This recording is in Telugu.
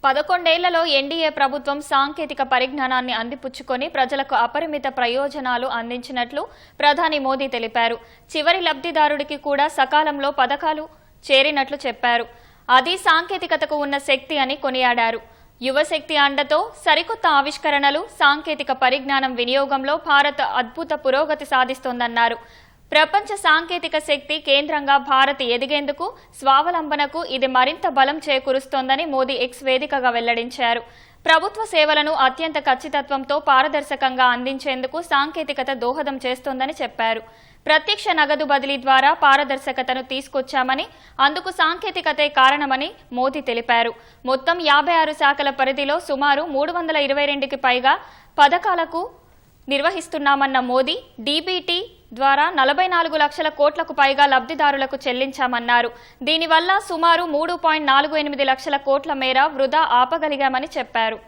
11 ఎన్డీఏ ప్రభుత్వం సాంకేతిక పరిజ్ఞానాన్ని అందిపుచ్చుకొని ప్రజలకు అపరిమిత ప్రయోజనాలు అందించినట్లు ప్రధాని మోదీ తెలిపారు. చివరి లబ్ధిదారుడికి కూడా సకాలంలో పథకాలు చేరినట్లు చెప్పారు. అది సాంకేతికతకు ఉన్న శక్తి అని కొనియాడారు. యువశక్తి అండతో సరికొత్త ఆవిష్కరణలు, సాంకేతిక పరిజ్ఞానం వినియోగంలో భారత్ అద్భుత పురోగతి సాధిస్తోందన్నారు. ప్రపంచ సాంకేతిక శక్తి కేంద్రంగా భారత్ ఎదిగేందుకు, స్వావలంబనకు ఇది మరింత బలం చేకూరుస్తోందని మోదీ ఎక్స్ వేదికగా వెల్లడించారు. ప్రభుత్వ సేవలను అత్యంత ఖచ్చితత్వంతో పారదర్శకంగా అందించేందుకు సాంకేతికత దోహదం చేస్తోందని చెప్పారు. ప్రత్యక్ష నగదు బదిలీ ద్వారా పారదర్శకతను తీసుకొచ్చామని, అందుకు సాంకేతికతే కారణమని మోదీ తెలిపారు. మొత్తం 56 శాఖల పరిధిలో సుమారు 322కి పైగా పథకాలకు నిర్వహిస్తున్నామన్న మోదీ, డీబీటీ ద్వారా 44 లక్షల కోట్లకు పైగా లబ్ధిదారులకు చెల్లించామన్నారు. దీనివల్ల సుమారు 3.48 లక్షల కోట్ల మేర వృధా ఆపగలిగామని చెప్పారు.